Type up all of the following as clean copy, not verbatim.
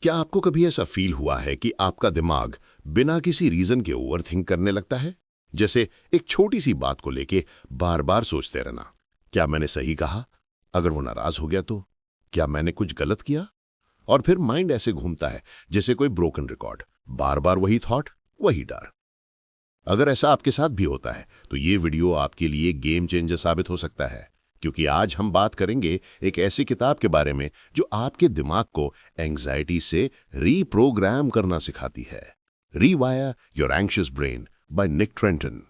क्या आपको कभी ऐसा फील हुआ है कि आपका दिमाग बिना किसी रीजन के ओवरथिंक करने लगता है? जैसे एक छोटी सी बात को लेके बार बार सोचते रहना, क्या मैंने सही कहा? अगर वो नाराज हो गया तो? क्या मैंने कुछ गलत किया? और फिर माइंड ऐसे घूमता है जैसे कोई ब्रोकन रिकॉर्ड, बार बार वही थॉट, वही डर। अगर ऐसा आपके साथ भी होता है तो ये वीडियो आपके लिए गेम चेंजर साबित हो सकता है, क्योंकि आज हम बात करेंगे एक ऐसी किताब के बारे में जो आपके दिमाग को एंजाइटी से रीप्रोग्राम करना सिखाती है। Rewire your anxious brain by Nick Trenton.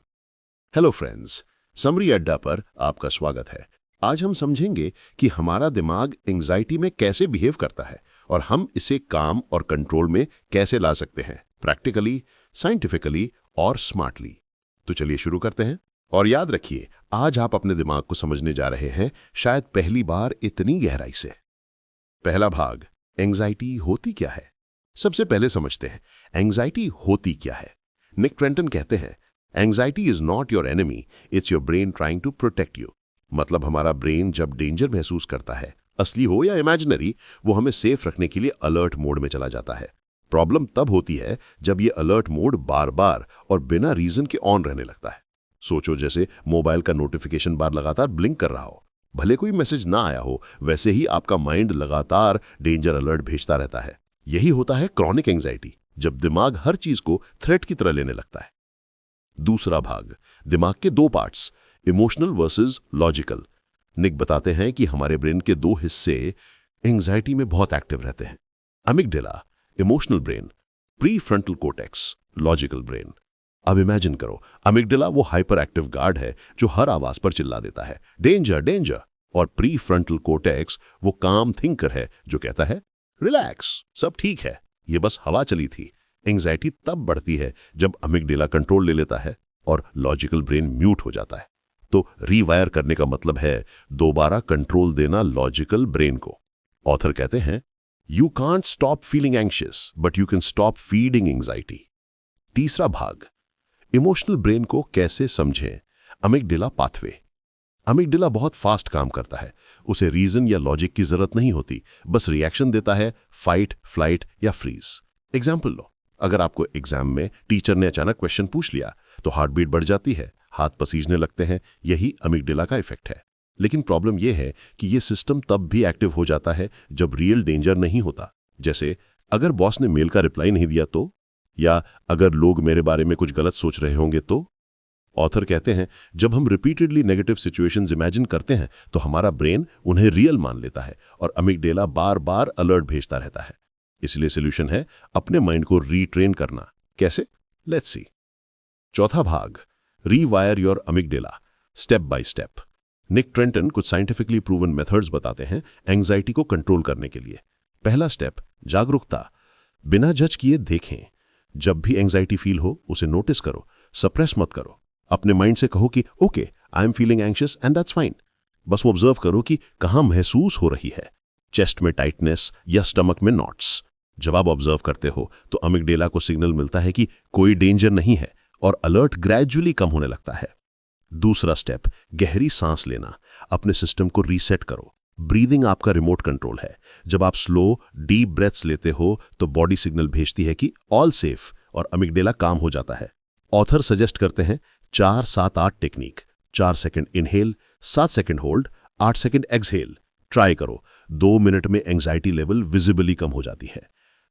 Hello friends, summary Adda पर आपका स्वागत है। आज हम समझेंगे कि हमारा दिमाग एंजाइटी में कैसे बिहेव करता है और हम इसे काम और कंट्रोल में कैसे ला सकते हैं, प्रैक्टिकली, साइंटिफिकली और स्मार्टली। तो चलिए शुरू करते हैं। और याद रखिए, आज आप अपने दिमाग को समझने जा रहे हैं शायद पहली बार इतनी गहराई से। पहला भाग, एंजाइटी होती क्या है। सबसे पहले समझते हैं एंजाइटी होती क्या है। निक ट्रेंटन कहते हैं, anxiety is not your enemy, it's your brain trying to protect you. मतलब हमारा ब्रेन जब डेंजर महसूस करता है, असली हो या इमेजिनरी, वो हमें सेफ रखने के लिए अलर्ट मोड में चला जाता है। प्रॉब्लम तब होती है जब ये अलर्ट मोड बार बार और बिना रीजन के ऑन रहने लगता है। सोचो जैसे मोबाइल का नोटिफिकेशन बार लगातार ब्लिंक कर रहा हो, भले कोई मैसेज ना आया हो, वैसे ही आपका माइंड लगातार डेंजर अलर्ट भेजता रहता है। यही होता है क्रॉनिक एंजाइटी, जब दिमाग हर चीज को थ्रेट की तरह लेने लगता है। दूसरा भाग, दिमाग के दो पार्ट्स, इमोशनल वर्सेस लॉजिकल। निक बताते हैं कि हमारे ब्रेन के दो हिस्से एंजाइटी में बहुत एक्टिव रहते हैं। Amygdala, emotional brain, pre frontal cortex, logical brain. अब इमेजिन करो, अमिगडाला वो हाइपर एक्टिव गार्ड है जो हर आवाज पर चिल्ला देता है, डेंजर डेंजर। और प्री फ्रंटल कोर्टेक्स वो काम थिंकर है जो कहता है, रिलैक्स, सब ठीक है, ये बस हवा चली थी। एंजाइटी तब बढ़ती है जब अमिगडाला कंट्रोल ले लेता है और लॉजिकल ब्रेन म्यूट हो जाता है। तो रीवायर करने का मतलब है दोबारा कंट्रोल देना लॉजिकल ब्रेन को। ऑथर कहते हैं, you can't stop feeling anxious but you can stop feeding anxiety. तीसरा भाग, इमोशनल ब्रेन को कैसे समझें। Amygdala pathway. अमिगडाला बहुत फास्ट काम करता है, उसे रीजन या लॉजिक की जरूरत नहीं होती, बस रिएक्शन देता है, फाइट, फ्लाइट या फ्रीज। एग्जाम्पल लो, अगर आपको एग्जाम में टीचर ने अचानक क्वेश्चन पूछ लिया तो हार्ट बीट बढ़ जाती है, हाथ पसीजने लगते हैं। यही अमिगडाला का इफेक्ट है। लेकिन प्रॉब्लम यह है कि यह सिस्टम तब भी एक्टिव हो जाता है जब रियल डेंजर नहीं होता। जैसे अगर बॉस ने मेल का रिप्लाई नहीं दिया तो, या अगर लोग मेरे बारे में कुछ गलत सोच रहे होंगे तो। ऑथर कहते हैं, जब हम रिपीटेडली नेगेटिव सिचुएशंस इमेजिन करते हैं तो हमारा ब्रेन उन्हें रियल मान लेता है और अमिगडाला बार बार अलर्ट भेजता रहता है। इसलिए सॉल्यूशन है अपने माइंड को रीट्रेन करना। कैसे? Let's see. चौथा भाग, rewire your amygdala, step by step. Nick Trenton कुछ साइंटिफिकली प्रूवन मेथड्स बताते हैं एंजाइटी को कंट्रोल करने के लिए। पहला स्टेप, जागरूकता। बिना जज किए देखें। जब भी एंजाइटी फील हो उसे नोटिस करो, सप्रेस मत करो। अपने माइंड से कहो कि okay, I am feeling anxious and that's fine. बस वो ऑब्जर्व करो कि कहां महसूस हो रही है, चेस्ट में टाइटनेस या स्टमक में नॉट्स। जब आप ऑब्जर्व करते हो तो अमिगडाला को सिग्नल मिलता है कि कोई डेंजर नहीं है और अलर्ट ग्रेजुअली कम होने लगता है। दूसरा स्टेप, गहरी सांस लेना। अपने सिस्टम को रीसेट करो। ब्रीदिंग आपका रिमोट कंट्रोल है। जब आप स्लो डीप ब्रेथ्स लेते हो तो बॉडी सिग्नल भेजती है कि ऑल सेफ और अमिगडाला काम हो जाता है। ऑथर सजेस्ट करते हैं 4-7-8 technique. 4 second inhale, 7 second hold, 8 second exhale. Try करो, 2 मिनट में एंजाइटी लेवल विजिबली कम हो जाती है।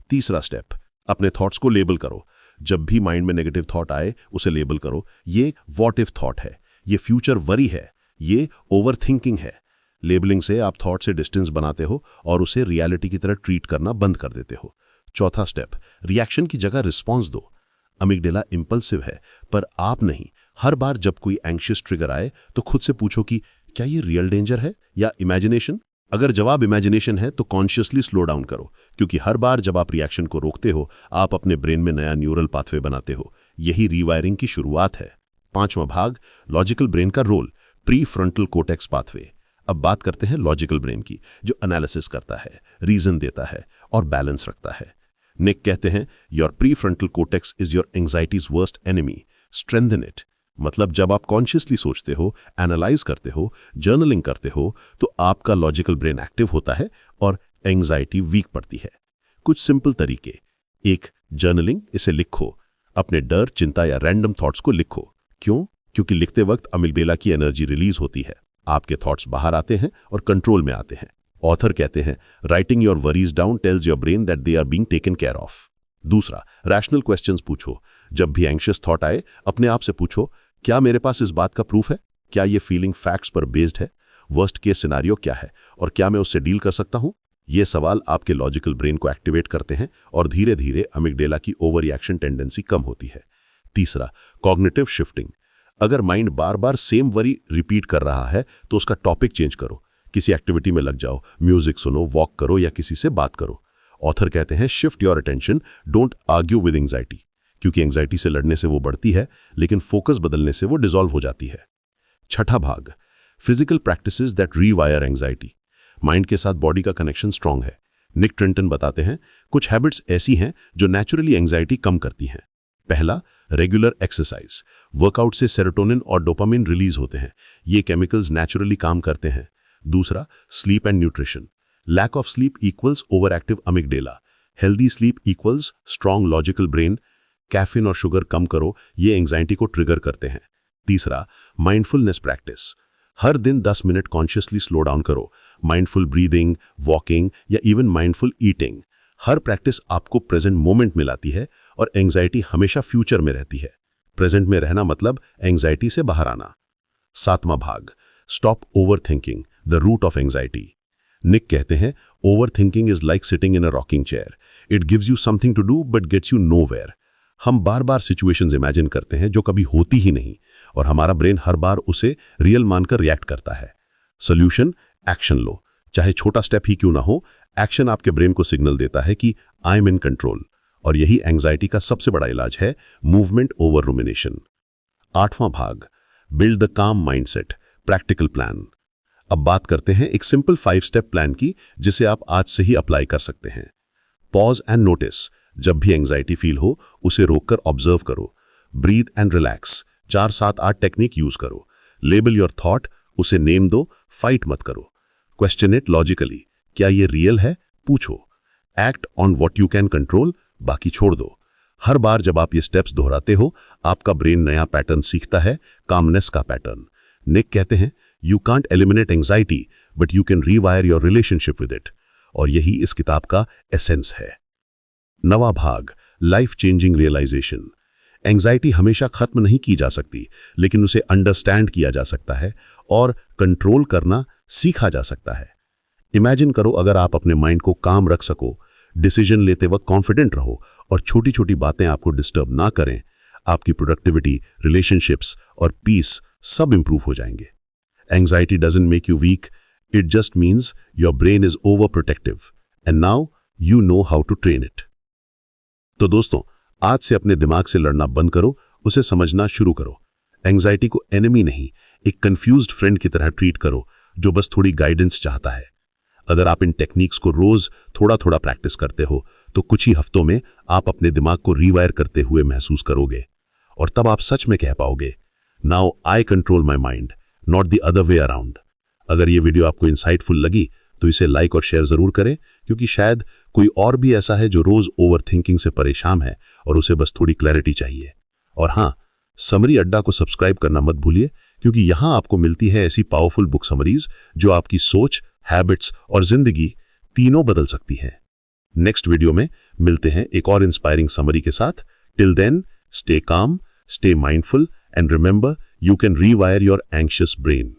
तीसरा स्टेप, अपने थॉट्स को लेबल करो। जब भी माइंड में नेगेटिव थॉट आए उसे लेबल करो। ये व्हाट इफ थॉट है, ये फ्यूचर वरी है, ये ओवर थिंकिंग है। लेबलिंग से आप थॉट से डिस्टेंस बनाते हो और उसे रियलिटी की तरह ट्रीट करना बंद कर देते हो। चौथा स्टेप, रिएक्शन की जगह रिस्पॉन्स दो। अमिगडाला इंपल्सिव है, पर आप नहीं। हर बार जब कोई एंग्शियस ट्रिगर आए तो खुद से पूछो कि क्या ये रियल डेंजर है या इमेजिनेशन। अगर जवाब इमेजिनेशन है तो कॉन्शियसली स्लो डाउन करो, क्योंकि हर बार जब आप रिएक्शन को रोकते हो आप अपने ब्रेन में नया न्यूरल पाथवे बनाते हो। यही रीवायरिंग की शुरुआत है। पांचवा भाग, लॉजिकल ब्रेन का role, pre frontal cortex pathway. अब बात करते हैं लॉजिकल ब्रेन की, जो एनालिसिस करता है, रीजन देता है और बैलेंस रखता है। निक कहते हैं, your pre frontal cortex is your anxieties worst enemy, strengthen it. मतलब जब आप कॉन्शियसली सोचते हो, एनालाइज करते हो, जर्नलिंग करते हो तो आपका लॉजिकल ब्रेन एक्टिव होता है और एंजाइटी वीक पड़ती है। कुछ सिंपल तरीके। एक, जर्नलिंग, इसे लिखो। अपने डर, चिंता या रैंडम थॉट्स को लिखो। क्यों? क्योंकि लिखते वक्त अमिगडाला की एनर्जी रिलीज होती है, आपके थॉट्स बाहर आते हैं और कंट्रोल में आते हैं। ऑथर कहते हैं, writing your worries down tells your brain that they are being taken care of. दूसरा, रैशनल क्वेश्चंस पूछो। जब भी एंग्शियस थॉट आए, अपने आप से पूछो, क्या मेरे पास इस बात का प्रूफ है? क्या ये फीलिंग फैक्ट्स पर बेस्ड है? वर्स्ट केस सिनेरियो क्या है और क्या मैं उससे डील कर सकता हूं? ये सवाल आपके लॉजिकल ब्रेन को एक्टिवेट करते हैं और धीरे धीरे अमिगडाला की ओवर रिएक्शन टेंडेंसी कम होती है। तीसरा, कॉग्निटिव शिफ्टिंग। अगर माइंड बार बार सेम वरी रिपीट कर रहा है तो उसका टॉपिक चेंज करो। किसी एक्टिविटी में लग जाओ, म्यूजिक सुनो, वॉक करो या किसी से बात करो। ऑथर कहते हैं, shift your attention, don't argue with anxiety. क्योंकि एंग्जाइटी से लड़ने से वो बढ़ती है, लेकिन फोकस बदलने से वो डिसॉल्व हो जाती है। छठा भाग, physical practices that रीवायर anxiety. Mind के साथ बॉडी का कनेक्शन स्ट्रांग है। निक ट्रेंटन बताते हैं, कुछ हैबिट्स ऐसी हैं जो नेचुरली एंग्जाइटी कम करती हैं। पहला, रेगुलर एक्सरसाइज। वर्कआउट से सेरोटोनिन और डोपामिन रिलीज होते हैं, ये केमिकल्स नेचुरली काम करते हैं। दूसरा, sleep and nutrition. Lack of sleep equals over active amygdala, healthy sleep equals strong logical brain. Caffeine और शुगर कम करो, ये एंग्जाइटी को ट्रिगर करते हैं। तीसरा, माइंडफुलनेस प्रैक्टिस। हर दिन 10 मिनट कॉन्शियसली स्लो डाउन करो। माइंडफुल ब्रीदिंग, वॉकिंग या इवन माइंडफुल ईटिंग। हर प्रैक्टिस आपको प्रेजेंट मोमेंट में लाती है और एंग्जाइटी हमेशा फ्यूचर में रहती है। प्रेजेंट में रहना मतलब एंग्जाइटी से बाहर आना। सातवां भाग, stop over thinking, the root of anxiety. Nick कहते हैं, over thinking is like sitting in a rocking chair, it gives you something to do but gets you nowhere. हम बार बार सिचुएशंस इमेजिन करते हैं जो कभी होती ही नहीं, और हमारा ब्रेन हर बार उसे रियल मानकर रिएक्ट करता है। सोल्यूशन, एक्शन लो। चाहे छोटा स्टेप ही क्यों ना हो, एक्शन आपके ब्रेन को सिग्नल देता है कि आई एम इन कंट्रोल। और यही एंग्जाइटी का सबसे बड़ा इलाज है, मूवमेंट ओवर रुमिनेशन। आठवां भाग, बिल्ड द काम माइंडसेट, प्रैक्टिकल प्लान। अब बात करते हैं एक सिंपल 5 स्टेप प्लान की, जिसे आप आज से ही अप्लाई कर सकते हैं। Pause and notice. जब भी एंग्जाइटी फील हो, उसे रोककर ऑब्जर्व करो। Breathe and relax. 4, 7, 8 technique use करो। लेबल योर थॉट, उसे नेम दो, फाइट मत करो। क्वेश्चन इट लॉजिकली, क्या ये रियल है? पूछो। Act on what you can control, बाकी छोड़ दो। हर बार जब आप ये स्टेप्स दोहराते हो, आपका ब्रेन नया पैटर्न सीखता है, कामनेस का पैटर्न। निक कहते हैं, you can't eliminate anxiety but you can rewire your relationship with it. और यही इस किताब का एसेंस है। नवा भाग, लाइफ चेंजिंग रियलाइजेशन। एंग्जाइटी हमेशा खत्म नहीं की जा सकती, लेकिन उसे अंडरस्टैंड किया जा सकता है और कंट्रोल करना सीखा जा सकता है। इमेजिन करो, अगर आप अपने माइंड को काम रख सको, डिसीजन लेते वक्त कॉन्फिडेंट रहो और छोटी छोटी बातें आपको डिस्टर्ब ना करें, आपकी प्रोडक्टिविटी, रिलेशनशिप्स और पीस सब इंप्रूव हो जाएंगे। Anxiety doesn't make you weak, it just means your brain is over protective and now you know how to train it. तो दोस्तों, आज से अपने दिमाग से लड़ना बंद करो, उसे समझना शुरू करो। एंग्जाइटी को एनिमी नहीं, एक कंफ्यूज्ड फ्रेंड की तरह ट्रीट करो जो बस थोड़ी गाइडेंस चाहता है। अगर आप इन टेक्निक्स को रोज थोड़ा थोड़ा प्रैक्टिस करते हो, तो कुछ ही हफ्तों में आप अपने दिमाग को रीवायर करते हुए महसूस करोगे, और तब आप सच में कह पाओगे, now I control my mind, not the other way around. अगर ये वीडियो आपको इंसाइटफुल लगी तो इसे लाइक और शेयर जरूर करें, क्योंकि शायद कोई और भी ऐसा है जो रोज ओवर थिंकिंग से परेशान है और उसे बस थोड़ी क्लैरिटी चाहिए। और हाँ, समरी अड्डा को सब्सक्राइब करना मत भूलिए, क्योंकि यहां आपको मिलती है ऐसी पावरफुल बुक समरीज जो आपकी सोच, हैबिट्स और जिंदगी तीनों बदल सकती है। नेक्स्ट वीडियो में मिलते हैं एक और इंस्पायरिंग समरी के साथ। Till then, stay calm, stay mindful and remember, you can rewire your anxious brain.